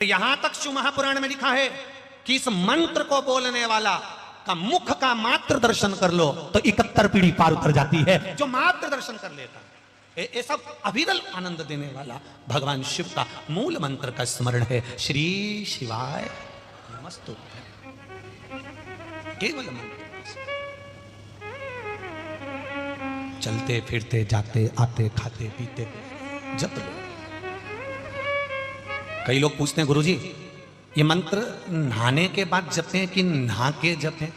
यहां तक शिव महापुराण में लिखा है कि इस मंत्र को बोलने वाला का मुख का मात्र दर्शन कर लो तो 71 पीढ़ी पार उतर जाती है। जो मात्र दर्शन कर लेता ये सब अविरल आनंद देने वाला भगवान शिव का मूल मंत्र का स्मरण है। श्री शिवाय नमस्तुभ्यं, केवल मंत्र। चलते फिरते जाते आते खाते पीते जप लो। कई लोग पूछते हैं गुरुजी ये मंत्र नहाने के बाद जपें कि नहा के जपें?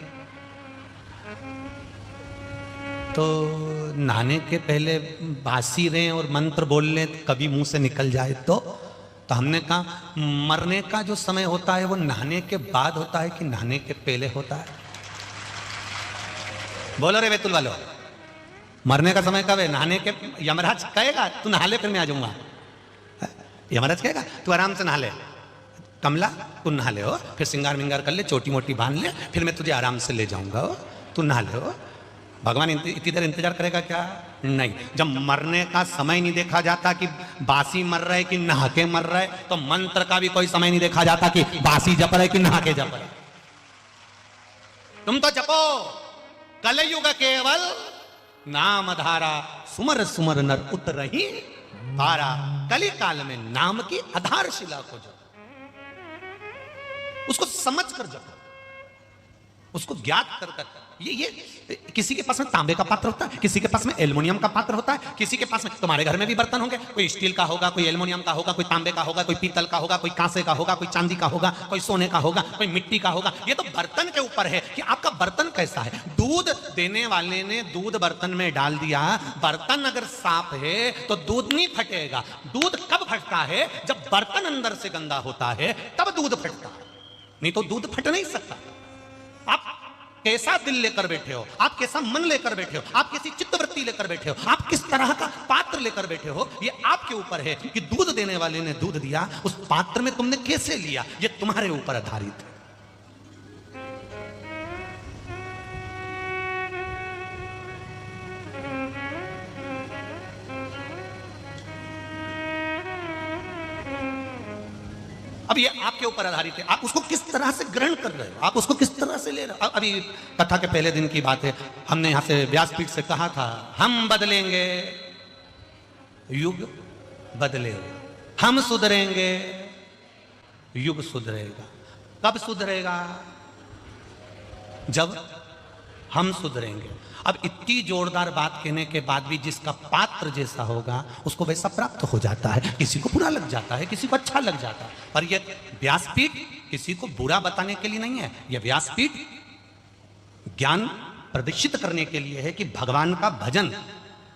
तो नहाने के पहले बासी रहें और मंत्र बोल लें कभी मुंह से निकल जाए तो हमने कहा मरने का जो समय होता है वो नहाने के बाद होता है कि नहाने के पहले होता है? बोलो रे बैतुल वालो, मरने का समय कब है? नहाने के। यमराज कहेगा तू नहा ले फिर मैं आ जाऊंगा। यमराज कहेगा तू आराम से नहा ले, कमला तू नहा ले हो, फिर सिंगार मिंगार कर ले, छोटी मोटी बांध ले, फिर मैं तुझे आराम से ले जाऊंगा हो, तू नहा ले हो। भगवान इतनी देर इंतजार करेगा क्या? नहीं। जब मरने का समय नहीं देखा जाता कि बासी मर रहा है कि नहा के मर रहा है, तो मंत्र का भी कोई समय नहीं देखा जाता कि बासी जप रहा है कि नहा के जप रहा है। तुम तो जपो कलयुग केवल नाम धारा, सुमर सुमर नर उतरहि पारा। कली काल में नाम की आधारशिला को जपो, उसको समझ कर जपो, उसको ज्ञात कर। ये किसी के पास में तांबे का पात्र होता है, किसी के पास में एल्युमिनियम का पात्र होता है, किसी के पास में, तुम्हारे घर में भी बर्तन होंगे, कोई स्टील का होगा, कोई एल्युमिनियम का होगा, कोई तांबे का होगा, कोई पीतल का होगा, कोई कांसे का होगा, कोई चांदी का होगा, कोई सोने का होगा, कोई मिट्टी का होगा। ये तो बर्तन के ऊपर है कि आपका बर्तन कैसा है। दूध देने वाले ने दूध बर्तन में डाल दिया, बर्तन अगर साफ है तो दूध नहीं फटेगा। दूध कब फटता है? जब बर्तन अंदर से गंदा होता है तब दूध फटता है, नहीं तो दूध फट नहीं सकता। आप कैसा दिल लेकर बैठे हो, आप कैसा मन लेकर बैठे हो, आप कैसी चित्तवृत्ति लेकर बैठे हो, आप किस तरह का पात्र लेकर बैठे हो, ये आपके ऊपर है कि दूध देने वाले ने दूध दिया, उस पात्र में तुमने कैसे लिया, ये तुम्हारे ऊपर आधारित है। अब ये आपके ऊपर आधारित है, आप उसको किस तरह से ग्रहण कर रहे हो, आप उसको किस तरह से ले रहे हो। अभी कथा के पहले दिन की बात है, हमने यहां से व्यासपीठ से कहा था हम बदलेंगे, युग बदलेगा, हम सुधरेंगे, युग सुधरेगा। कब सुधरेगा? जब हम सुधरेंगे। अब इतनी जोरदार बात कहने के बाद भी जिसका पात्र जैसा होगा उसको वैसा प्राप्त हो जाता है। किसी को बुरा लग जाता है, किसी को अच्छा लग जाता है, पर यह व्यासपीठ किसी को बुरा बताने के लिए नहीं है। यह व्यासपीठ ज्ञान प्रदर्शित करने के लिए है कि भगवान का भजन,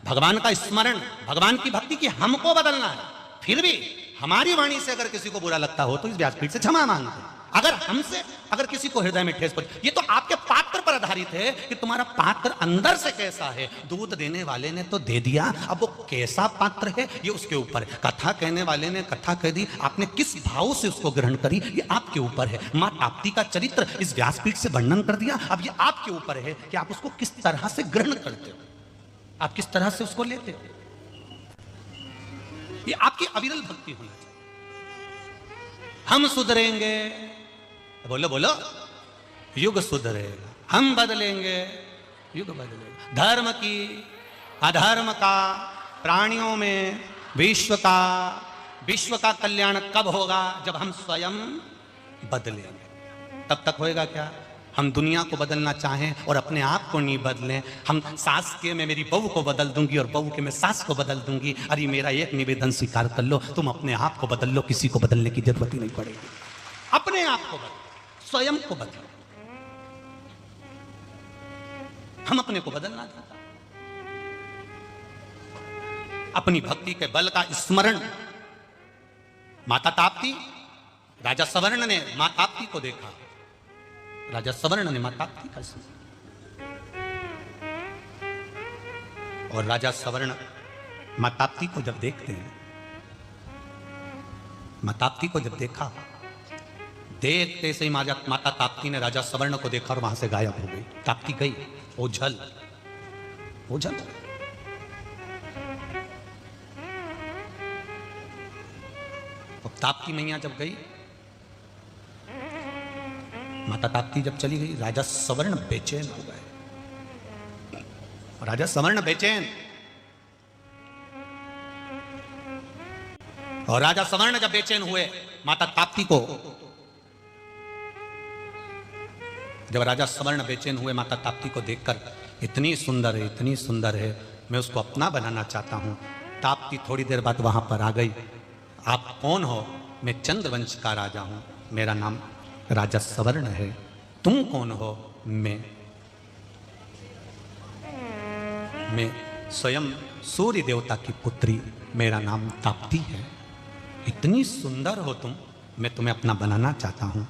भगवान का स्मरण, भगवान की भक्ति की हमको बदलना है। फिर भी हमारी वाणी से अगर किसी को बुरा लगता हो तो इस व्यासपीठ से क्षमा मांगते हैं। अगर हमसे अगर किसी को हृदय में ठेस पहुंचे, ये तो आपके पात्र पर आधारित है कि तुम्हारा पात्र अंदर से कैसा है। दूध देने वाले ने तो दे दिया, अब वो कैसा पात्र है ये उसके ऊपर है। कथा कहने वाले ने कथा कह दी, आपने किस भाव से उसको ग्रहण करी ये आपके ऊपर है। मां ताप्ती का चरित्र इस व्यासपीठ से वर्णन कर दिया, अब ये आपके ऊपर है कि आप उसको किस तरह से ग्रहण करते हो, आप किस तरह से उसको लेते हो। ये आपकी अविरल भक्ति होनी चाहिए। हम सुधरेंगे, बोलो बोलो, युग सुधरेगा। हम बदलेंगे, युग बदलेगा। धर्म की अधर्म का, प्राणियों में विश्व का कल्याण कब होगा? जब हम स्वयं बदलेंगे। तब तक होएगा क्या? हम दुनिया को बदलना चाहें और अपने आप को नहीं बदलें। हम सास के मैं मेरी बहू को बदल दूंगी और बहू के मैं सास को बदल दूंगी। अरे मेरा एक निवेदन स्वीकार कर लो, तुम अपने आप को बदल लो, किसी को बदलने की जरूरत ही नहीं पड़ेगी। अपने आप को बदलो, स्वयं को बदलो। हम अपने को बदलना चाहते, अपनी भक्ति के बल का स्मरण। माता ताप्ती, राजा सवर्ण ने मां ताप्ती को देखा, राजा सवर्ण ने मां ताप्ती का सुना, और राजा सवर्ण मां ताप्ती को जब देखते हैं, मां ताप्ती को जब देखा, देखते से ही माता ताप्ती ने राजा सवर्ण को देखा और वहां से गायब हो गई। ताप्ती गई, ओझल ओझल। ताप्ती मैया जब गई माता ताप्ती जब चली गई, राजा सवर्ण बेचैन हो गए। राजा सवर्ण बेचैन, और राजा सवर्ण जब बेचैन हुए, माता ताप्ती को, जब राजा सवर्ण बेचैन हुए माता ताप्ती को देखकर, इतनी सुंदर है, इतनी सुंदर है, मैं उसको अपना बनाना चाहता हूं। ताप्ती थोड़ी देर बाद वहां पर आ गई। आप कौन हो? मैं चंद्रवंश का राजा हूं, मेरा नाम राजा सवर्ण है। तुम कौन हो? मैं स्वयं सूर्य देवता की पुत्री, मेरा नाम ताप्ती है। इतनी सुंदर हो तुम, मैं तुम्हें अपना बनाना चाहता हूं।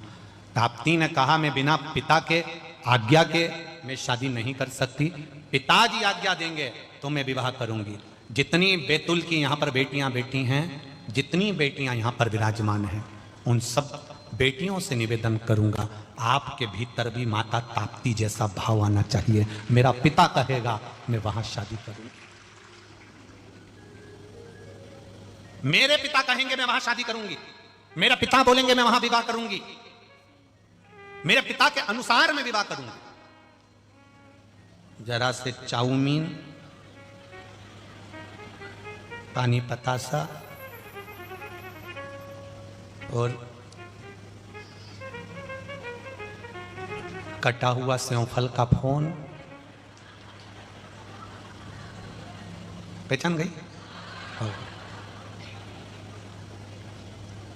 ताप्ती ने कहा, मैं बिना पिता के आज्ञा के मैं शादी नहीं कर सकती। पिताजी आज्ञा देंगे तो मैं विवाह करूंगी। जितनी बैतुल की यहाँ पर बेटियां बैठी हैं, जितनी बेटियां यहाँ पर विराजमान हैं, उन सब बेटियों से निवेदन करूंगा, आपके भीतर भी माता ताप्ती जैसा भाव आना चाहिए। मेरा पिता कहेगा मैं वहां शादी करूंगी, मेरे पिता कहेंगे मैं वहां शादी करूंगी, मेरे पिता बोलेंगे मैं वहां विवाह करूंगी, मेरे पिता के अनुसार मैं विवाह करूंगी। जरा से चाउमीन, पानी पतासा और कटा हुआ सेवफल का फोन, पहचान गई?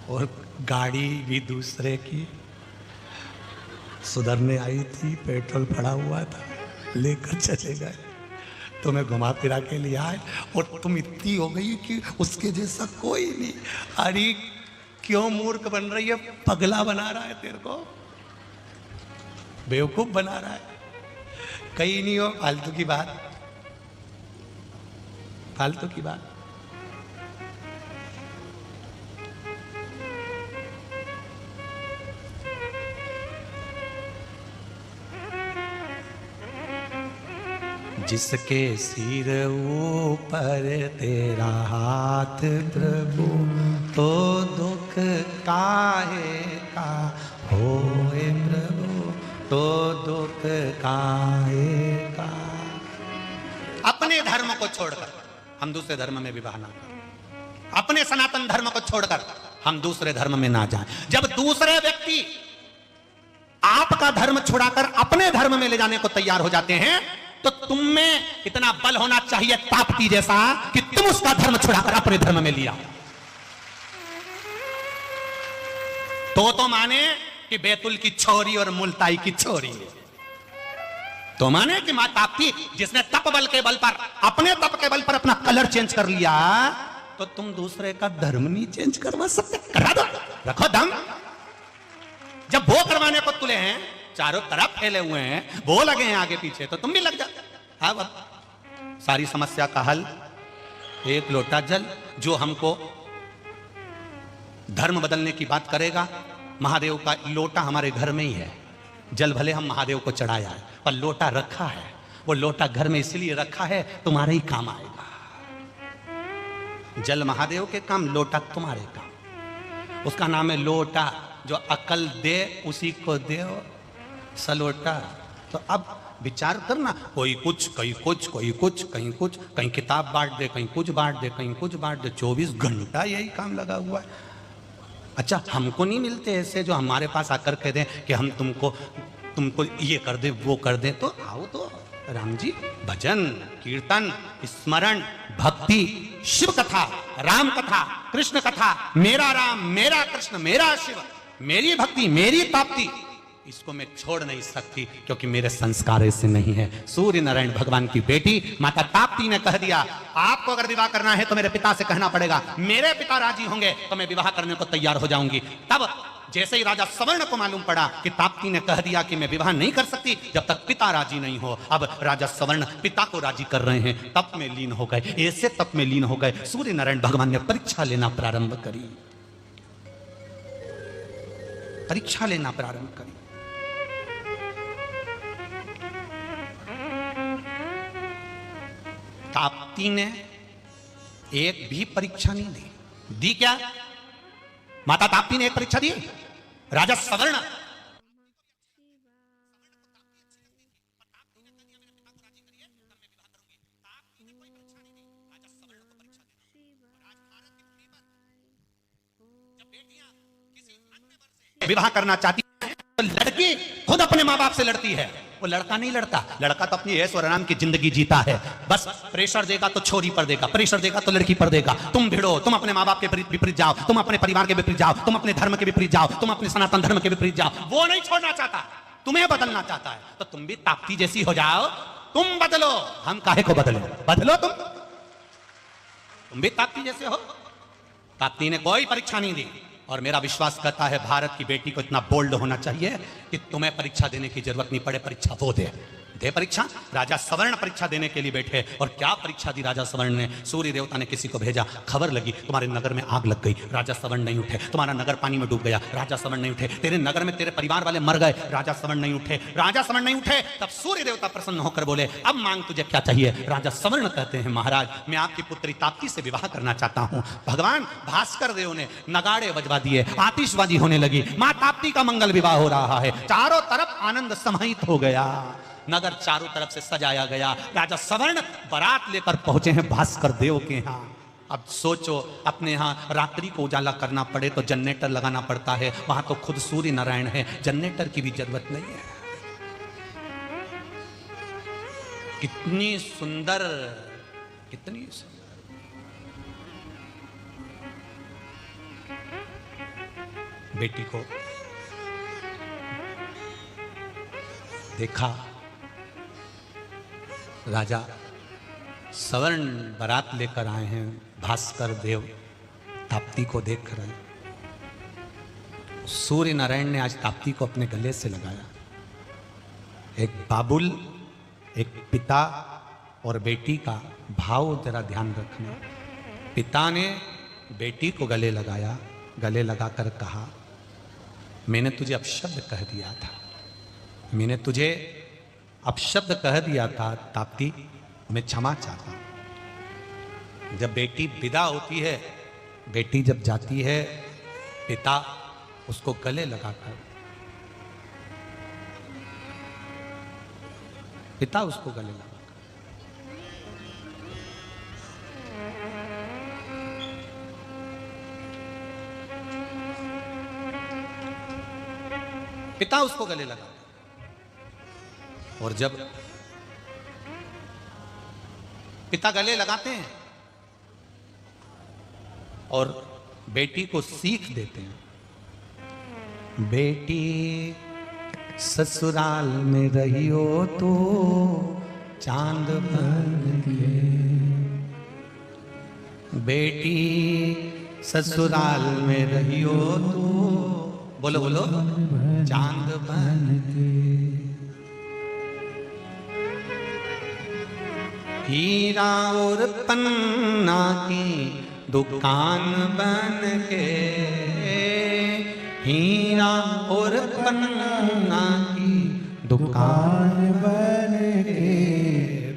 और गाड़ी भी दूसरे की सुधरने आई थी, पेट्रोल पड़ा हुआ था, लेकर चले गए। तुम्हें घुमा फिरा के लिए आए और तुम इतनी हो गई कि उसके जैसा कोई नहीं। अरे क्यों मूर्ख बन रही है? पगला बना रहा है तेरे को, बेवकूफ बना रहा है। कहीं नहीं हो, फालतू की बात, फालतू की बात। जिसके सिर ऊपर तेरा हाथ प्रभु, तो दुख काहे का होए प्रभु, तो दुख काहे का। अपने धर्म को छोड़कर हम दूसरे धर्म में विवाह ना करें, अपने सनातन धर्म को छोड़कर हम दूसरे धर्म में ना जाएं। जब दूसरे व्यक्ति आपका धर्म छुड़ाकर अपने धर्म में ले जाने को तैयार हो जाते हैं, तो तुम में इतना बल होना चाहिए ताप्ती जैसा कि तुम उसका धर्म छुड़ाकर अपने धर्म में लिया। तो माने कि बैतुल की छोरी और मुल्ताई की छोरी, तो माने कि मां ताप्ती जिसने तप बल के बल पर, अपने तप के बल पर अपना कलर चेंज कर लिया, तो तुम दूसरे का धर्म नहीं चेंज करवा सकते? करा दो, रखो दम। जब वो करवाने को तुले हैं, चारों तरफ फैले हुए हैं, वो लगे हैं आगे पीछे, तो तुम भी लग जाते। अब सारी समस्या का हल एक लोटा जल। जो हमको धर्म बदलने की बात करेगा, महादेव का लोटा हमारे घर में ही है। जल भले हम महादेव को चढ़ाया है, पर लोटा रखा है। वो लोटा घर में इसलिए रखा है, तुम्हारे ही काम आएगा। जल महादेव के काम, लोटा तुम्हारे काम। उसका नाम है लोटा। जो अकल दे उसी को दे सलोटा। तो अब विचार करना, कोई कुछ, कहीं कुछ, कोई कुछ, कहीं कुछ, कहीं किताब बांट दे, कहीं कुछ बांट दे, कहीं कुछ बांट दे। 24 घंटा यही काम लगा हुआ है। अच्छा, हमको नहीं मिलते ऐसे जो हमारे पास आकर कह दें कि हम तुमको ये कर दे, वो कर दे। तो आओ तो राम जी, भजन, कीर्तन, स्मरण, भक्ति, शिव कथा, राम कथा, कृष्ण कथा, मेरा राम, मेरा कृष्ण, मेरा शिव, मेरी भक्ति, मेरी ताप्ती, इसको मैं छोड़ नहीं सकती, क्योंकि मेरे संस्कार ऐसे नहीं है। सूर्य नारायण भगवान की बेटी माता ताप्ती ने कह दिया, आपको अगर विवाह करना है तो मेरे पिता से कहना पड़ेगा। मेरे पिता राजी होंगे तो मैं विवाह करने को तैयार हो जाऊंगी। तब जैसे ही राजा सवर्ण को मालूम पड़ा कि ताप्ती ने कह दिया कि मैं विवाह नहीं कर सकती जब तक पिता राजी नहीं हो, अब राजा सवर्ण पिता को राजी कर रहे हैं, तप में लीन हो गए। ऐसे तप में लीन हो गए, सूर्य नारायण भगवान ने परीक्षा लेना प्रारंभ करी, परीक्षा लेना प्रारंभ करी। ताप्ती ने एक भी परीक्षा नहीं दी। क्या? माता ताप्ती ने एक परीक्षा दी। राजा सवर्ण विवाह करना चाहती है तो लड़की खुद अपने माँ बाप से लड़ती है, वो लड़का नहीं लड़ता। लड़का तो अपनी ऐश और आराम की जिंदगी जीता है, बस प्रेशर देगा तो छोरी पर देगा, प्रेशर देगा तो लड़की पर देगा। तुम भिड़ो, तुम अपने माँ बाप के विपरीत जाओ, तुम अपने परिवार के विपरीत जाओ, तुम अपने धर्म के विपरीत जाओ, तुम अपने सनातन धर्म के विपरीत जाओ। वो नहीं छोड़ना चाहता, तुम्हें बदलना चाहता है। तो तुम भी ताप्ती जैसी हो जाओ, तुम बदलो, हम काहे को बदलो, बदलो तुम भी ताप्ती जैसे हो। ताप्ती ने कोई परीक्षा नहीं दी, और मेरा विश्वास करता है भारत की बेटी को इतना बोल्ड होना चाहिए कि तुम्हें परीक्षा देने की जरूरत नहीं पड़े, परीक्षा वो दे परीक्षा। राजा सवर्ण परीक्षा देने के लिए बैठे, और क्या परीक्षा दी राजा सवर्ण ने। सूर्य देवता ने किसी को भेजा, खबर लगी तुम्हारे नगर में आग लग गई, राजा सवर्ण नहीं उठे। तुम्हारा नगर पानी में डूब गया, राजा सवर्ण नहीं उठे। तेरे नगर में तेरे परिवार वाले मर गए, राजा सवर्ण नहीं उठे, राजा सवर्ण नहीं उठे। तब सूर्य देवता प्रसन्न होकर बोले, अब मांग तुझे क्या चाहिए। राजा सवर्ण कहते हैं, महाराज मैं आपकी पुत्री ताप्ती से विवाह करना चाहता हूं। भगवान भास्कर देव ने नगाड़े बजवा दिए, आतिशबाजी होने लगी, मां ताप्ती का मंगल विवाह हो रहा है। चारों तरफ आनंद समाहित हो गया, नगर चारों तरफ से सजाया गया। राजा सवर्ण बारात लेकर पहुंचे हैं भास्कर देव के यहाँ। अब सोचो, अपने यहाँ रात्रि को उजाला करना पड़े तो जनरेटर लगाना पड़ता है, वहां तो खुद सूर्य नारायण है, जनरेटर की भी जरूरत नहीं है। कितनी सुंदर, कितनी सुंदर। बेटी को देखा, राजा सवर्ण बारात लेकर आए हैं, भास्कर देव ताप्ती को देख रहे हैं। सूर्य नारायण ने आज ताप्ती को अपने गले से लगाया। एक बाबुल, एक पिता और बेटी का भाव जरा ध्यान रखना। पिता ने बेटी को गले लगाया, गले लगाकर कहा, मैंने तुझे अपशब्द कह दिया था, मैंने तुझे अपशब्द कह दिया था ताप्ती, मैं क्षमा चाहता हूं। जब बेटी विदा होती है, बेटी जब जाती है, पिता उसको गले लगाकर, पिता उसको गले लगाकर, पिता उसको गले लगा। और जब पिता गले लगाते हैं और बेटी को सीख देते हैं, बेटी ससुराल में रहियो तो चांद बन के, बेटी ससुराल में रहियो तो, बोलो बोलो, चांद बन के, हीरा और पन्ना की दुकान बन के, हीरा और पन्ना की दुकान बन के,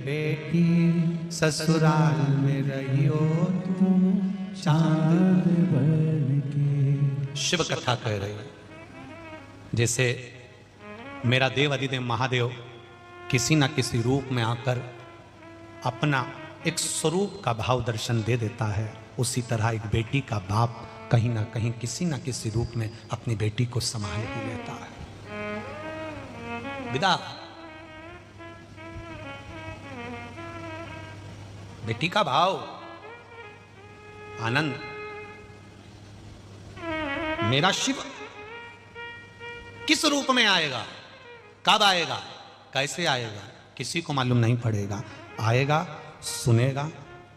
बेटी ससुराल में रहियो तुम चांद बन के। शिव कथा कह रही है, जैसे मेरा देव अधिदेव महादेव किसी ना किसी रूप में आकर अपना एक स्वरूप का भाव दर्शन दे देता है, उसी तरह एक बेटी का बाप कहीं ना कहीं किसी ना किसी रूप में अपनी बेटी को संभाल ही लेता है। विदा, बेटी का भाव, आनंद। मेरा शिव किस रूप में आएगा, कब आएगा, कैसे आएगा, किसी को मालूम नहीं पड़ेगा। आएगा, सुनेगा,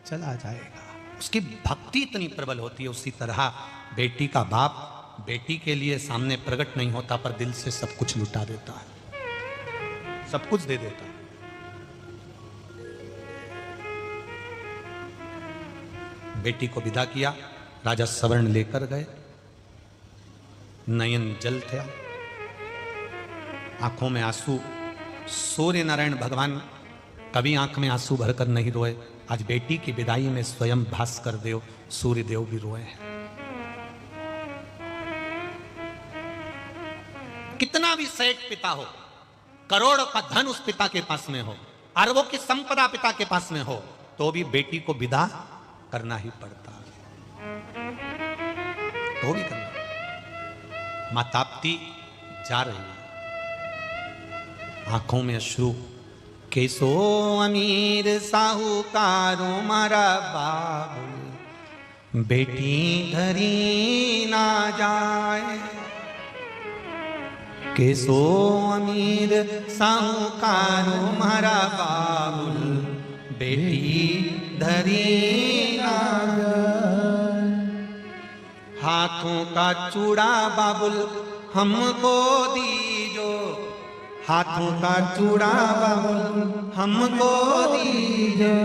चला जाएगा। उसकी भक्ति इतनी प्रबल होती है। उसी तरह बेटी का बाप बेटी के लिए सामने प्रकट नहीं होता, पर दिल से सब कुछ लुटा देता है, सब कुछ दे देता है। बेटी को विदा किया, राजा सवर्ण लेकर गए, नयन जल थे, आंखों में आंसू। सूर्य नारायण भगवान कभी आंख में आंसू भरकर नहीं रोए। आज बेटी की विदाई में स्वयं भास्कर देव, सूर्य देव भी रोए हैं। कितना भी सेठ पिता हो, करोड़ों का धन उस पिता के पास में हो, अरबों की संपदा पिता के पास में हो, तो भी बेटी को विदा करना ही पड़ता है, तो भी करना। मां ताप्ती जा रही है, आंखों में अश्रु। कैसो अमीर साहूकारो मारा बाबुल, बेटी धरी ना जाए। कैसो अमीर साहूकारो मारा बाबुल, बेटी धरी ना जाए। हाथों का चूड़ा बाबुल हमको दीजो, हाथों का चूड़ा बाबुल हमको दीजो।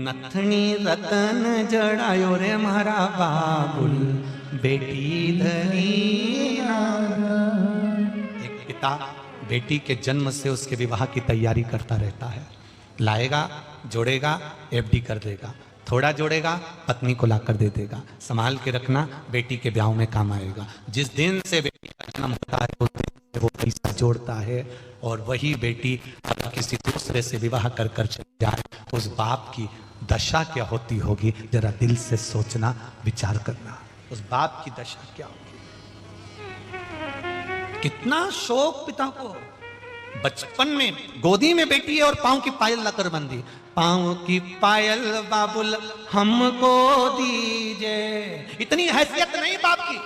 नथनी रतन जड़ायो रे मारा बाबुल, बेटी धरी ना जाए। एक पिता बेटी के जन्म से उसके विवाह की तैयारी करता रहता है। लाएगा, जोड़ेगा, एफडी कर देगा, थोड़ा जोड़ेगा, पत्नी को लाकर दे देगा, संभाल के रखना, बेटी के ब्याह में काम आएगा। जिस दिन से बेटी का जन्म होता है उस दिन से वो पैसा जोड़ता है, और वही बेटी अगर किसी दूसरे से विवाह कर कर चली जाए तो उस बाप की दशा क्या होती होगी, जरा दिल से सोचना, विचार करना, उस बाप की दशा क्या होगी। कितना शोक पिता को। बचपन में गोदी में बेटी है और पांव की पायल लाकर बंदी, पांव की पायल बाबुल हमको दीजे। इतनी हैसियत नहीं बाप की।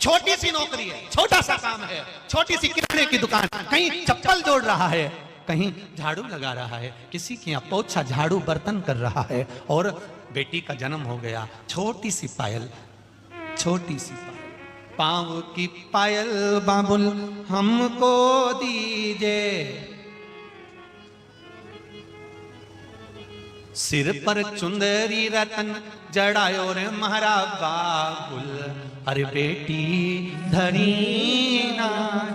छोटी सी नौकरी है, छोटा सा काम है, छोटी सी किराने की दुकान, कहीं चप्पल जोड़ रहा है, कहीं झाड़ू लगा रहा है, किसी के यहाँ पोछा झाड़ू बर्तन कर रहा है, और बेटी का जन्म हो गया। छोटी सी पायल, छोटी सी पायल, पांव की पायल बाबुल हमको दीजे। सिर पर चुंदरी रतन जड़ायो रे मारा बाबुल, अरे बेटी धरी ना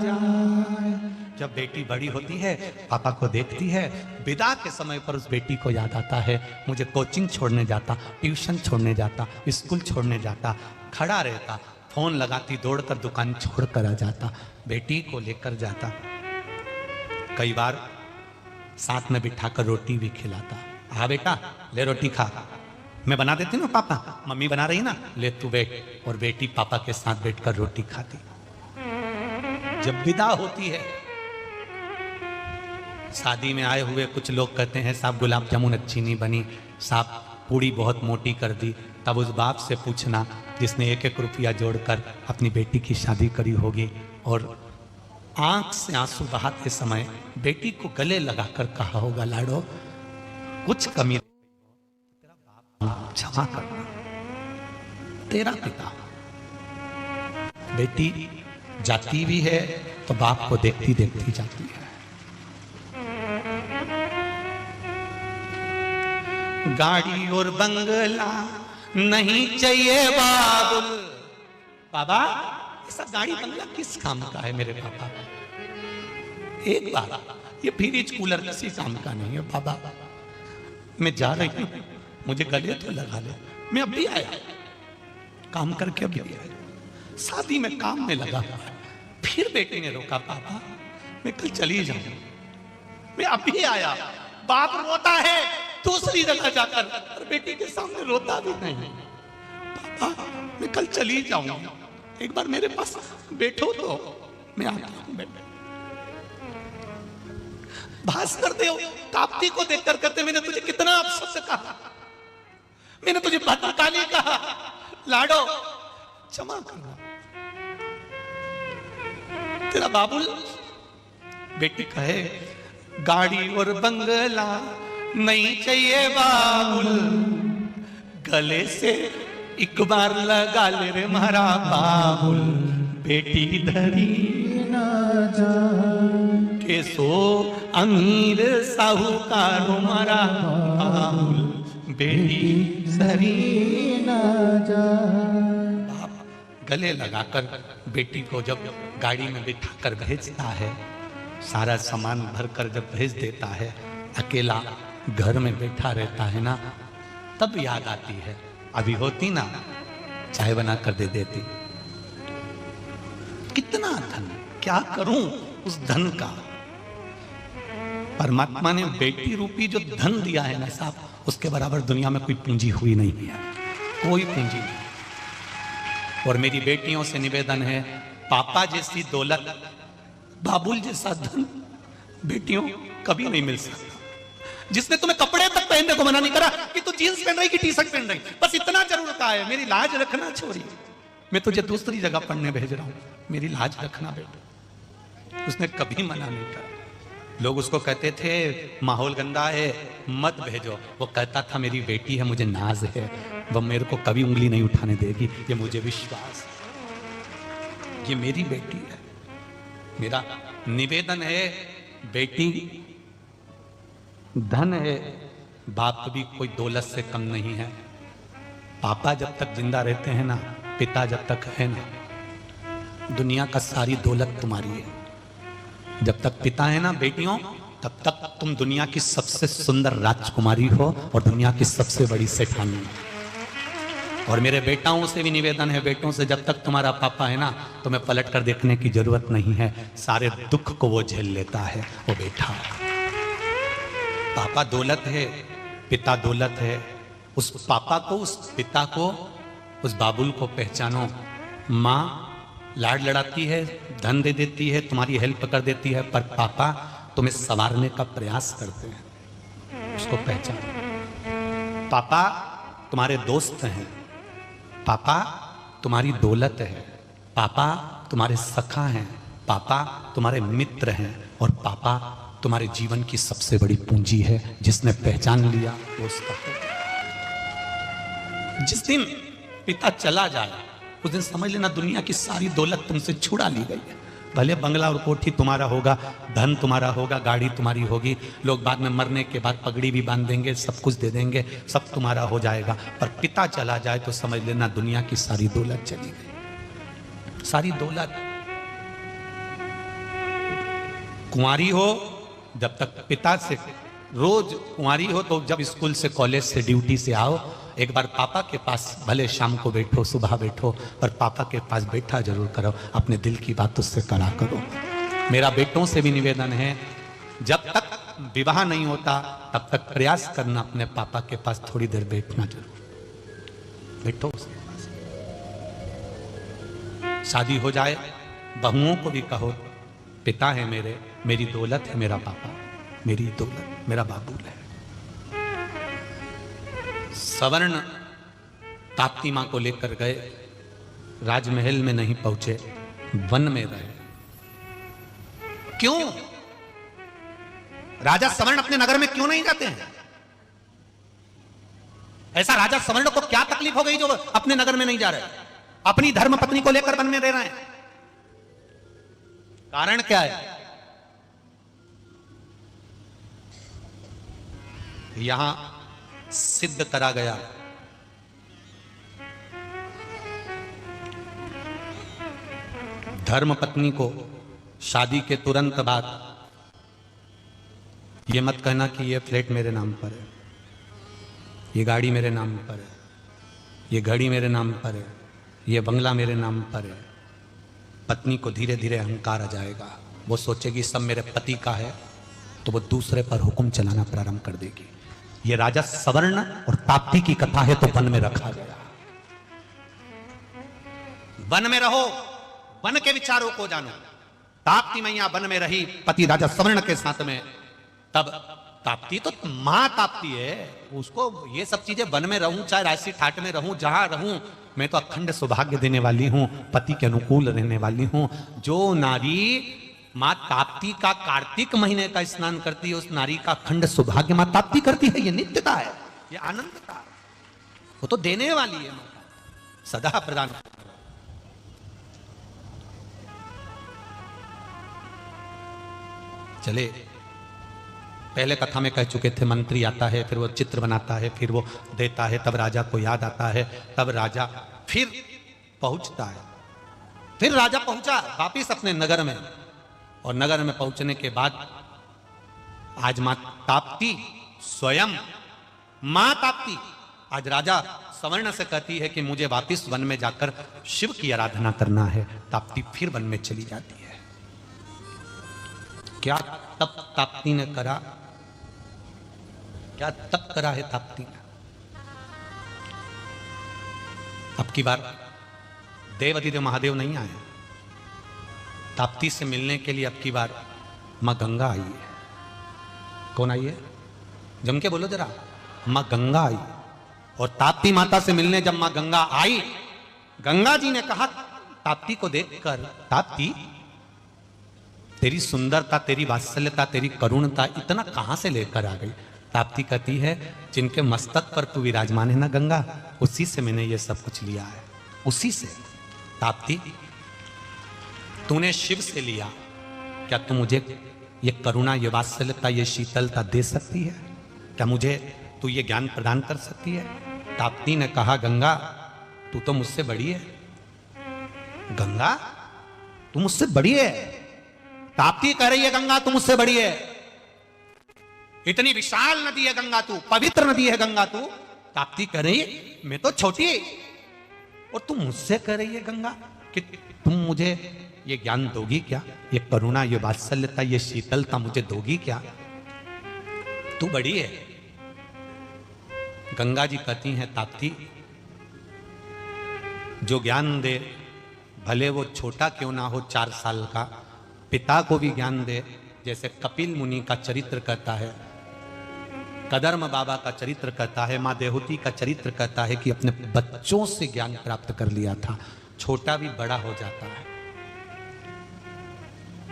जाए। जब बेटी बड़ी होती है, पापा को देखती है, विदा के समय पर उस बेटी को याद आता है, मुझे कोचिंग छोड़ने जाता, ट्यूशन छोड़ने जाता, स्कूल छोड़ने जाता, खड़ा रहता, फोन लगाती, दौड़कर दुकान छोड़कर आ जाता, बेटी को लेकर जाता। कई बार साथ में बिठाकर रोटी भी खिलाता। हाँ बेटा ले रोटी खा, मैं बना देती ना, पापा मम्मी बना रही ना, ले तू बैठ। और बेटी पापा के साथ बैठकर रोटी खाती। जब विदा होती है, शादी में आए हुए कुछ लोग कहते हैं साहब गुलाब जामुन अच्छी नहीं बनी, साहब पूड़ी बहुत मोटी कर दी, तब उस बाप से पूछना जिसने एक एक रुपया जोड़कर अपनी बेटी की शादी करी होगी, और आंख से आंसू बहाते समय बेटी को गले लगाकर कहा होगा, लाडो कुछ कमी तेरा बाप क्षमा करना, तेरा पिता। बेटी जाती भी है तो बाप को देखती देखती जाती है। गाड़ी और बंगला नहीं चाहिए बाबुल। बाबा ऐसा गाड़ी बंगला किस काम का है मेरे पापा? एक बार ये फ्रिज कूलर किसी काम का नहीं है बाबा। मैं जा रही हूं, मुझे गले तो लगा ले, मैं अभी आया, काम करके अभी आया, शादी में काम में लगा हुआ है। फिर बेटे ने रोका, पापा मैं कल चली जाऊं, मैं अभी आया। बाप रोता है दूसरी जगह जाकर, और बेटी के सामने रोता भी नहीं। पापा मैं कल चली जाऊं, एक बार मेरे पास बैठो तो मैं आता हूं। भास्कर देव ताप्ती को देखकर कहते, मैंने तुझे कितना अपशब्द कहा, मैंने तुझे भद्रकाली कहा, लाडो क्षमा करना, तेरा बाबुल। बेटी कहे गाड़ी और बंगला नहीं चाहिए बाबुल, गले से एक बार लगा ले रे मारा बाबुल, बेटी धरी ना जाए। कैसो अमीर साहूकार मारा बाबुल, बेटी धरी ना जाए। बाप गले लगाकर बेटी को जब गाड़ी में बिठाकर भेजता है, सारा सामान भरकर जब भेज देता है, अकेला घर में बैठा रहता है ना, तब याद आती है, अभी होती ना चाय बना कर दे देती। कितना धन, क्या करूं उस धन का। परमात्मा ने बेटी रूपी जो धन दिया है ना साहब, उसके बराबर दुनिया में कोई पूंजी हुई नहीं है, कोई पूंजी नहीं। और मेरी बेटियों से निवेदन है, पापा जैसी दौलत, बाबुल जैसा धन बेटियों कभी नहीं मिल सकता। जिसने तुम्हें कपड़े तक पहनने को मना नहीं करा कि तू जींस पहन रही कि टी शर्ट पहन रही, बस इतना जरूर कहा है, मेरी लाज रखना छोरी, मैं तुझे दूसरी जगह पढ़ने भेज रहा हूं, मेरी लाज रखना बेटा। उसने कभी मना नहीं करा। लोग उसको कहते थे माहौल गंदा है मत भेजो, वो कहता था मेरी बेटी है, मुझे नाज है, वो मेरे को कभी उंगली नहीं उठाने देगी, ये मुझे विश्वास है, ये मेरी बेटी है। मेरा निवेदन है, बेटी धन है, बाप भी कोई दौलत से कम नहीं है। पापा जब तक जिंदा रहते हैं ना, पिता जब तक है ना, दुनिया का सारी दौलत तुम्हारी है। जब तक पिता है ना बेटियों, तब तक तुम दुनिया की सबसे सुंदर राजकुमारी हो और दुनिया की सबसे बड़ी सेठानी हो। और मेरे बेटाओं से भी निवेदन है, बेटों से, जब तक तुम्हारा पापा है ना, तुम्हें पलट कर देखने की जरूरत नहीं है, सारे दुख को वो झेल लेता है वो बेटा। पापा दौलत है, पिता दौलत है। उस पापा को, उस पिता को, उस बाबुल को पहचानो। माँ लाड लड़ाती है, धन दे देती है, तुम्हारी हेल्प कर देती है, पर पापा तुम्हें संवारने का प्रयास करते हैं, उसको पहचानो। पापा तुम्हारे दोस्त हैं, पापा तुम्हारी दौलत है, पापा तुम्हारे सखा हैं, पापा तुम्हारे मित्र हैं, और पापा तुम्हारे जीवन की सबसे बड़ी पूंजी है। जिसने पहचान लिया वो उसका है। जिस दिन पिता चला जाए उस दिन समझ लेना दुनिया की सारी दौलत तुमसे छुड़ा ली गई है। भले बंगला और कोठी तुम्हारा होगा, धन तुम्हारा होगा, गाड़ी तुम्हारी होगी, लोग बाद में मरने के बाद पगड़ी भी बांध देंगे, सब कुछ दे देंगे, सब तुम्हारा हो जाएगा, पर पिता चला जाए तो समझ लेना दुनिया की सारी दौलत चली गई। सारी दौलत। कुंवारी हो जब तक पिता से, रोज कुंवारी हो तो जब स्कूल से, कॉलेज से, ड्यूटी से आओ, एक बार पापा के पास भले शाम को बैठो, सुबह बैठो, पर पापा के पास बैठा जरूर करो, अपने दिल की बात उससे करा करो। मेरा बेटों से भी निवेदन है, जब तक विवाह नहीं होता तब तक प्रयास करना अपने पापा के पास थोड़ी देर बैठना जरूर बैठो उसके पास। शादी हो जाए, बहुओं को भी कहो पिता है मेरे, मेरी दौलत है मेरा पापा, मेरी दौलत मेरा बाबुल है। सवर्ण ताप्ती मां को लेकर गए, राजमहल में नहीं पहुंचे, वन में रहे। क्यों? राजा सवर्ण अपने नगर में क्यों नहीं जाते हैं? ऐसा राजा सवर्ण को क्या तकलीफ हो गई जो अपने नगर में नहीं जा रहे? अपनी धर्म पत्नी को लेकर वन में रह रहे हैं। कारण क्या है? यहां सिद्ध करा गया धर्म पत्नी को शादी के तुरंत बाद यह मत कहना कि यह फ्लैट मेरे नाम पर है, ये गाड़ी मेरे नाम पर है, ये घड़ी मेरे नाम पर है, ये बंगला मेरे नाम पर है। पत्नी को धीरे धीरे अहंकार आ जाएगा, वो सोचेगी सब मेरे पति का है, तो वो दूसरे पर हुक्म चलाना प्रारंभ कर देगी। ये राजा सवर्ण और ताप्ती की कथा है, तो वन में रखा गया। वन में रहो, वन के विचारों को जानो। ताप्ती मैया वन में रही पति राजा सवर्ण के साथ में, तब ताप्ती तो मां ताप्ती है, उसको ये सब चीजें वन में रहूं, चाहे राशि ठाट में रहूं, जहां रहूं, मैं तो अखंड सौभाग्य देने वाली हूं, पति के अनुकूल रहने वाली हूं। जो नारी मां ताप्ती का कार्तिक महीने का स्नान करती है, उस नारी का अखंड सौभाग्य मां ताप्ती करती है। ये नित्यता है, ये आनंदता, वो तो देने वाली है, सदा प्रदान। चले, पहले कथा में कह चुके थे, मंत्री आता है, फिर वो चित्र बनाता है, फिर वो देता है, तब राजा को याद आता है, तब राजा फिर पहुंचता है। फिर राजा पहुंचा वापिस अपने नगर में, और नगर में पहुंचने के बाद आज मां ताप्ती स्वयं, मां ताप्ती आज राजा सवर्ण से कहती है कि मुझे वापिस वन में जाकर शिव की आराधना करना है। ताप्ती फिर वन में चली जाती है। क्या तप ताप्ती ने करा? क्या तप करा है ताप्ती ने? अब की बार देव अधिदेव महादेव नहीं आए, ताप्ती से मिलने के लिए अब की बार माँ गंगा आई है। कौन आई है? जम के बोलो जरा। माँ गंगा आई। और ताप्ती माता से मिलने जब माँ गंगा आई, गंगा जी ने कहा ताप्ती को देखकर, ताप्ती तेरी सुंदरता, तेरी वात्सल्यता, तेरी करुणता इतना कहां से लेकर आ गई? ताप्ती कहती है जिनके मस्तक पर तू विराजमान है ना गंगा, उसी से मैंने ये सब कुछ लिया है, उसी से। ताप्ती तूने शिव से लिया, क्या तू मुझे ये करुणा, ये वात्सल्यता, ये शीतलता दे सकती है? क्या मुझे तू ये ज्ञान प्रदान कर सकती है? ताप्ती ने कहा गंगा तू तो मुझसे बड़ी है। गंगा तू मुझसे बड़ी है? ताप्ती कह रही है गंगा तू मुझसे बड़ी है। इतनी विशाल नदी है गंगा तू, पवित्र नदी है गंगा तू। ताप्ती कह रही है मैं तो छोटी, और तू मुझसे कह रही है गंगा कि तुम मुझे ये ज्ञान दोगी क्या? ये करुणा, ये वात्सल्यता, ये शीतलता मुझे दोगी क्या? तू बड़ी है। गंगा जी कहती हैं ताप्ती जो ज्ञान दे, भले वो छोटा क्यों ना हो, 4 साल का, पिता को भी ज्ञान दे। जैसे कपिल मुनि का चरित्र कहता है, कदर्म बाबा का चरित्र कहता है, माँ देहूती का चरित्र कहता है कि अपने बच्चों से ज्ञान प्राप्त कर लिया था। छोटा भी बड़ा हो जाता है,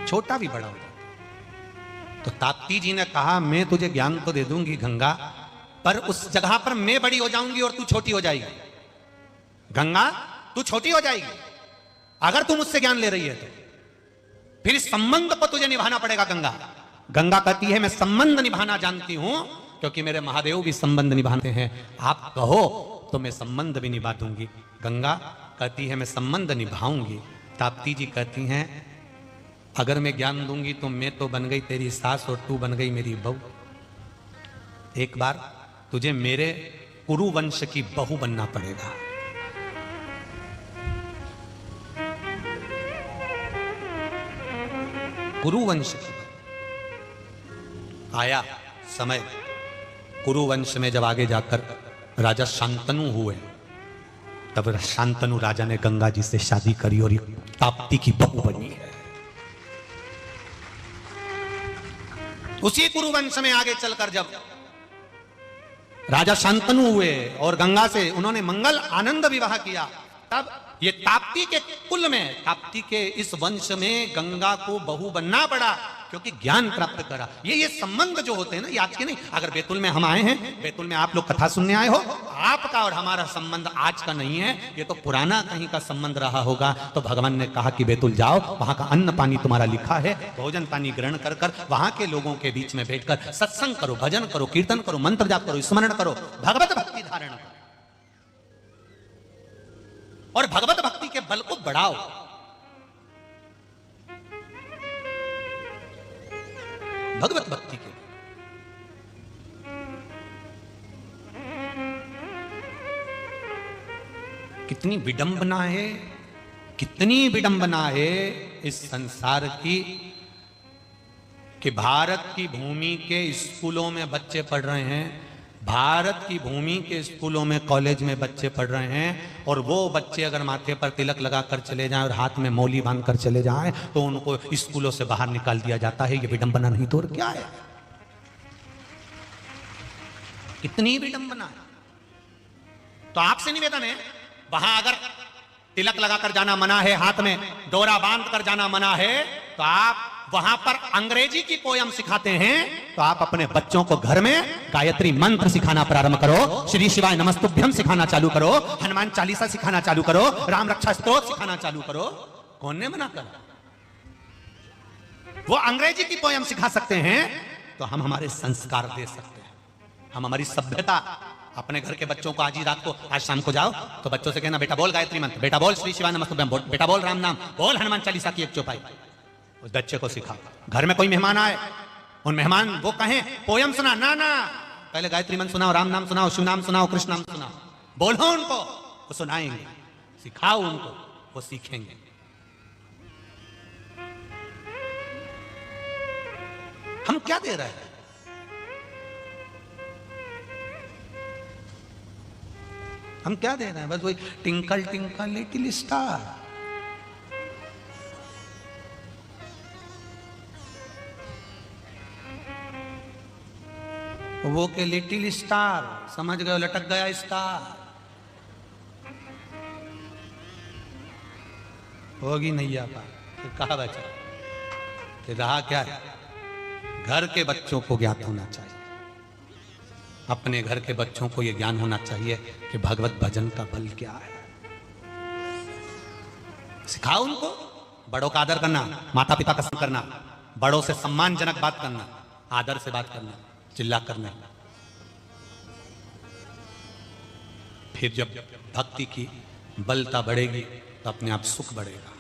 छोटा भी बड़ा हो जाता है। तो ताप्ती जी ने कहा मैं तुझे ज्ञान तो दे दूंगी गंगा, पर उस जगह पर मैं बड़ी हो जाऊंगी और तू छोटी हो जाएगी। गंगा तू छोटी हो जाएगी अगर तू मुझसे ज्ञान ले रही है तो, फिर इस संबंध को तुझे निभाना पड़ेगा। गंगा गंगा कहती है मैं संबंध निभाना जानती हूं, क्योंकि मेरे महादेव भी संबंध निभाते हैं। आप कहो तो मैं संबंध भी निभा दूंगी। गंगा कहती है मैं संबंध निभाऊंगी। ताप्ती जी कहती हैं अगर मैं ज्ञान दूंगी तो मैं तो बन गई तेरी सास और तू बन गई मेरी बहू। एक बार तुझे मेरे कुरु वंश की बहू बनना पड़ेगा। कुरुवंश की आया समय। कुरुवंश में जब आगे जाकर राजा शांतनु हुए, तब शांतनु राजा ने गंगा जी से शादी करी और ताप्ती की बहू बनी है। उसी कुरुवंश में आगे चलकर जब राजा शांतनु हुए और गंगा से उन्होंने मंगल आनंद विवाह किया, तब ये ताप्ती के कुल में, ताप्ती के इस वंश में गंगा को बहू बनना पड़ा, क्योंकि ज्ञान प्राप्त करा। ये संबंध जो होते हैं ना, ये आज के नहीं। अगर बैतुल में हम आए हैं, बैतुल में आप लोग कथा सुनने आए हो, आपका और हमारा संबंध आज का नहीं है, ये तो पुराना कहीं का संबंध रहा होगा। तो भगवान ने कहा कि बैतुल जाओ, वहां का अन्न पानी तुम्हारा लिखा है, भोजन पानी ग्रहण कर कर वहां के लोगों के बीच में बैठकर सत्संग करो, भजन करो, कीर्तन करो, मंत्र जाप करो, स्मरण करो, भगवत भक्ति धारण करो और भगवत भक्ति के बल को बढ़ाओ। भगवत भक्ति के कितनी विडंबना है, कितनी विडंबना है इस संसार की, कि भारत की भूमि के स्कूलों में बच्चे पढ़ रहे हैं, भारत की भूमि के स्कूलों में, कॉलेज में बच्चे पढ़ रहे हैं, और वो बच्चे अगर माथे पर तिलक लगाकर चले जाएं और हाथ में मौली बांधकर चले जाएं तो उनको स्कूलों से बाहर निकाल दिया जाता है। ये विडंबना नहीं तो और क्या है? कितनी विडंबना है। तो आपसे निवेदन है, वहां अगर तिलक लगाकर जाना मना है, हाथ में डोरा बांध कर जाना मना है, तो आप वहां पर अंग्रेजी की पोयम सिखाते हैं, तो आप अपने बच्चों को घर में गायत्री मंत्र सिखाना प्रारंभ करो, श्री शिवाय नमस्तुभ्यम सिखाना चालू करो, हनुमान चालीसा सिखाना चालू करो, राम रक्षा स्तोत्र सिखाना चालू करो। कौन ने मना करा? वो अंग्रेजी की पोयम सिखा सकते हैं, तो हम हमारे संस्कार दे सकते हैं, हम हमारी सभ्यता। अपने घर के बच्चों को आज ही रात को, आज शाम को जाओ तो बच्चों से कहना बेटा बोल गायत्री मंत्र, बेटा बोल श्री शिवाय नमस्तुभ्यम, बेटा बोल राम नाम, बोल हनुमान चालीसा की एक चौपाई। उस बच्चे को सिखा। घर में कोई मेहमान आए, उन मेहमान वो कहें पोयम सुना, ना ना, पहले गायत्री मंत्र सुनाओ, राम नाम सुनाओ, शिव नाम सुनाओ, कृष्ण नाम सुनाओ, बोलो उनको, वो सुनाएंगे। सिखाओ उनको, वो सीखेंगे। हम क्या दे रहे हैं? हम क्या दे रहे हैं? बस वही टिंकल टिंकल लिटिल स्टार। वो के लिटिल स्टार, समझ गए? लटक गया स्टार। होगी नैया पार, फिर कहा बचा? फिर रहा क्या है? घर के बच्चों को ज्ञात होना चाहिए, अपने घर के बच्चों को यह ज्ञान होना चाहिए कि भगवत भजन का बल क्या है। सिखाओ उनको, बड़ों का आदर करना, माता पिता का सम्मान करना, बड़ों से सम्मानजनक बात करना, आदर से बात करना, चिल्ला करना। फिर जब भक्ति की बलता बढ़ेगी तो अपने आप सुख बढ़ेगा।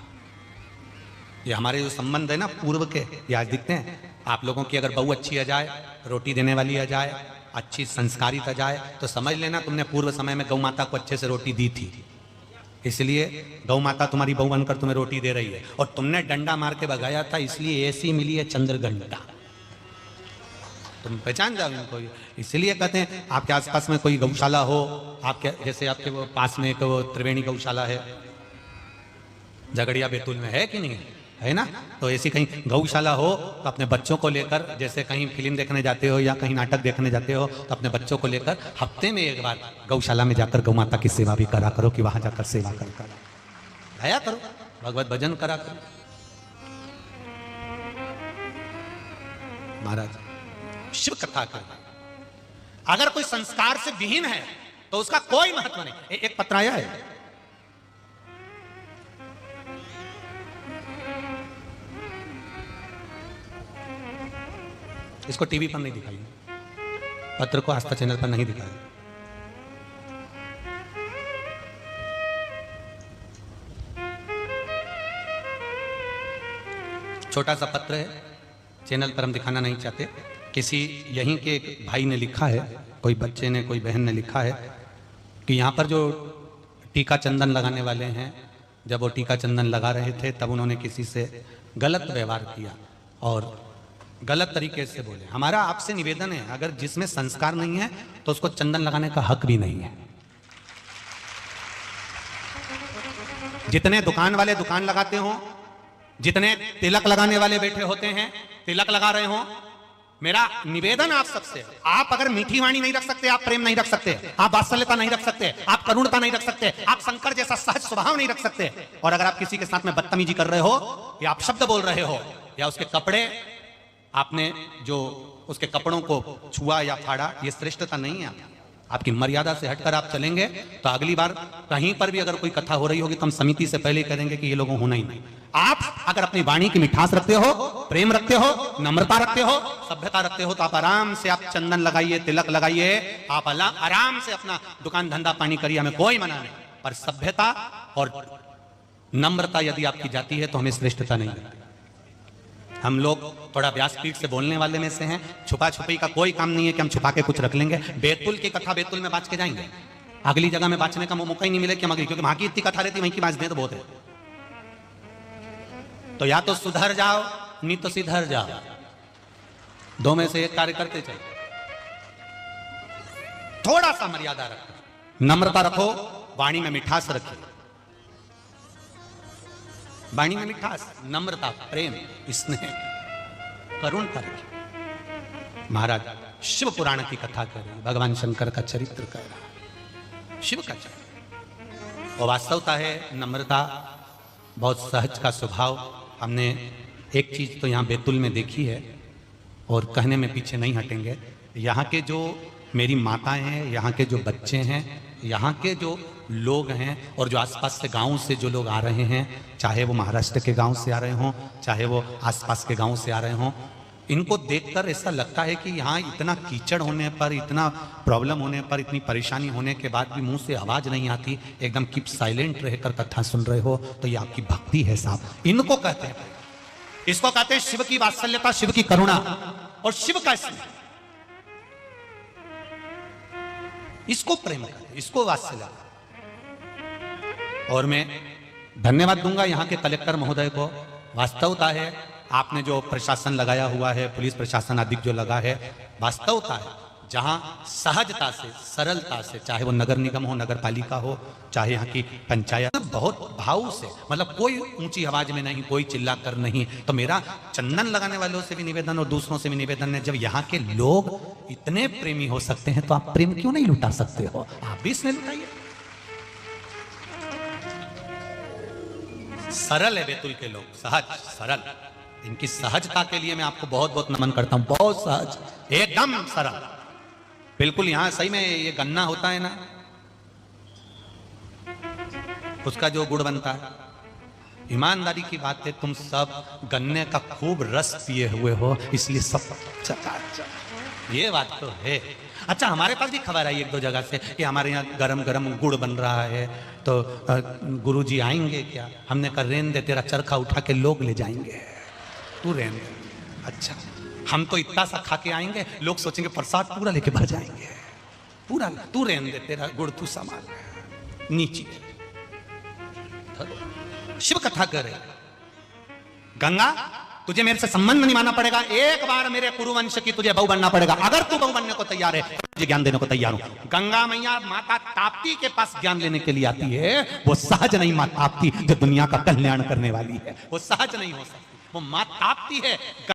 ये हमारे जो संबंध है ना पूर्व के, ये आज दिखते हैं। आप लोगों की अगर बहू अच्छी आ जाए, रोटी देने वाली आ जाए, अच्छी संस्कारित आ जाए, तो समझ लेना तुमने पूर्व समय में गौ माता को अच्छे से रोटी दी थी, इसलिए गौ माता तुम्हारी बहू बनकर तुम्हें रोटी दे रही है। और तुमने डंडा मार के भगाया था, इसलिए ऐसी मिली है चंद्रघंटा। तुम पहचान जाओ इनको। इसलिए कहते हैं आपके आसपास में कोई गौशाला हो, आपके जैसे आपके वो पास में एक वो त्रिवेणी गौशाला है, झगड़िया बैतूल में है कि नहीं है ना? तो ऐसी कहीं गौशाला हो तो अपने बच्चों को लेकर, जैसे कहीं फिल्म देखने जाते हो या कहीं नाटक देखने जाते हो, तो अपने बच्चों को लेकर हफ्ते में एक बार गौशाला में जाकर गौ माता की सेवा भी करा करो, कि वहां जाकर सेवा कर आया करो, भगवत भजन करा करो। महाराज शिव कथा कर, अगर कोई संस्कार से विहीन है तो उसका कोई महत्व नहीं। एक पत्र आया है, इसको टीवी पर नहीं दिखाइए, पत्र को आस्था चैनल पर नहीं दिखाइए। छोटा सा पत्र है, चैनल पर हम दिखाना नहीं चाहते। किसी यहीं के एक भाई ने लिखा है, कोई बच्चे ने, कोई बहन ने लिखा है कि यहाँ पर जो टीका चंदन लगाने वाले हैं, जब वो टीका चंदन लगा रहे थे तब उन्होंने किसी से गलत व्यवहार किया और गलत तरीके से बोले। हमारा आपसे निवेदन है, अगर जिसमें संस्कार नहीं है तो उसको चंदन लगाने का हक भी नहीं है। जितने दुकान वाले दुकान लगाते हो, जितने तिलक लगाने वाले बैठे होते हैं, तिलक लगा रहे हो, मेरा निवेदन आप सबसे, आप अगर मीठी वाणी नहीं रख सकते, आप प्रेम नहीं रख सकते, आप वात्सल्यता नहीं रख सकते, आप करुणता नहीं रख सकते, आप शंकर जैसा सहज स्वभाव नहीं रख सकते, और अगर आप किसी के साथ में बदतमीजी कर रहे हो या आप शब्द बोल रहे हो या उसके कपड़े, आपने जो उसके कपड़ों को छुआ या फाड़ा, ये श्रेष्ठता नहीं है। आपकी मर्यादा से हटकर आप चलेंगे तो अगली बार कहीं पर भी अगर कोई कथा हो रही होगी तो हम समिति से पहले करेंगे कि ये लोगों होना ही नहीं। आप अगर अपनी वाणी की मिठास रखते हो, प्रेम रखते हो, नम्रता रखते हो, सभ्यता रखते हो, तो आप आराम से आप चंदन लगाइए, तिलक लगाइए, आप आराम से अपना दुकान धंधा पानी करिए, हमें कोई मना नहीं। पर सभ्यता और नम्रता यदि आपकी जाती है तो हमें श्रेष्ठता नहीं लगती। हम लोग थोड़ा व्यासपीठ से बोलने वाले में से हैं, छुपा छुपी का कोई काम नहीं है कि हम छुपा के कुछ रख लेंगे। बैतूल की कथा बैतूल में बांच के जाएंगे, अगली जगह में बांचने का मौका ही नहीं मिले कि हम अगली, क्योंकि वहां की इतनी कथा रहती, वहीं की बांच दें तो बहुत है। तो या तो सुधर जाओ, नहीं तो सिधर जाओ, दो में से एक कार्य करते चाहिए। थोड़ा सा मर्यादा रखो, नम्रता रखो, वाणी में मिठास रखिए, वाणी में मिठास, नम्रता, प्रेम, स्नेह, करुणता रखिए। महाराज शिव पुराण की कथा कर रहे हैं, भगवान शंकर का चरित्र कर रहा है, शिव का चरित्र। और वास्तवता है नम्रता, बहुत सहज का स्वभाव। हमने एक चीज तो यहाँ बैतूल में देखी है और कहने में पीछे नहीं हटेंगे। यहाँ के जो मेरी माताएं हैं, यहाँ के जो बच्चे हैं, यहाँ के जो लोग हैं और जो आसपास से गांव से जो लोग आ रहे हैं, चाहे वो महाराष्ट्र के गांव से आ रहे हों, चाहे वो आसपास के गांव से आ रहे हों, इनको देखकर ऐसा लगता है कि यहाँ इतना कीचड़ होने पर, इतना प्रॉब्लम होने पर, इतनी परेशानी होने के बाद भी मुंह से आवाज नहीं आती, एकदम कीप साइलेंट रहकर कथा सुन रहे हो, तो ये आपकी भक्ति है साहब। इनको कहते हैं, इसको कहते हैं शिव की वात्सल्यता, शिव की करुणा और शिव का स्नेह। इसको प्रेम करें, इसको वात्सल्य। और मैं धन्यवाद दूंगा यहाँ के कलेक्टर महोदय को। वास्तवता है आपने जो प्रशासन लगाया हुआ है, पुलिस प्रशासन आदि जो लगा है, वास्तवता है जहां सहजता से, सरलता से, चाहे वो नगर निगम हो, नगर पालिका हो, चाहे यहाँ की पंचायत, बहुत भाव से, मतलब कोई ऊंची आवाज में नहीं, कोई चिल्ला कर नहीं। तो मेरा चंदन लगाने वालों से भी निवेदन और दूसरों से भी निवेदन है, जब यहाँ के लोग इतने प्रेमी हो सकते हैं तो आप प्रेम क्यों नहीं लुटा सकते हो? आप भी इसमें लुटाइए। सरल है बैतूल के लोग, सहज सरल। इनकी सहजता के लिए मैं आपको बहुत बहुत नमन करता हूं। बहुत सहज, एकदम सरल, बिल्कुल। यहां सही में ये गन्ना होता है ना, उसका जो गुड़ बनता है, ईमानदारी की बात है, तुम सब गन्ने का खूब रस पिए हुए हो, इसलिए सब चकाचक। ये बात तो है। अच्छा, हमारे पास भी खबर आई एक दो जगह से कि हमारे यहाँ गरम गरम गुड़ बन रहा है, तो गुरुजी आएंगे क्या? हमने कहा रेन दे, तेरा चरखा उठा के लोग ले जाएंगे, तू रेन दे। अच्छा, हम तो इतना सा खा के आएंगे, लोग सोचेंगे प्रसाद पूरा लेके भर जाएंगे, पूरा। तू रेन दे, तेरा गुड़ तू संभाल। नीचे शिव कथा करे, गंगा तुझे मेरे से संबंध निभाना पड़ेगा, एक बार मेरे कुरुवंश की तुझे बहू बनना पड़ेगा। अगर तू बहू बनने को तैयार है, तुझे ज्ञान देने को तैयार हूं। गंगा मैया माता ताप्ती के पास ज्ञान लेने के लिए आती है। वो सहज नहीं मां ताप्ती जो दुनिया का कल्याण करने वाली है, वो सहज नहीं हो सकती, वो मां ताप्ती है।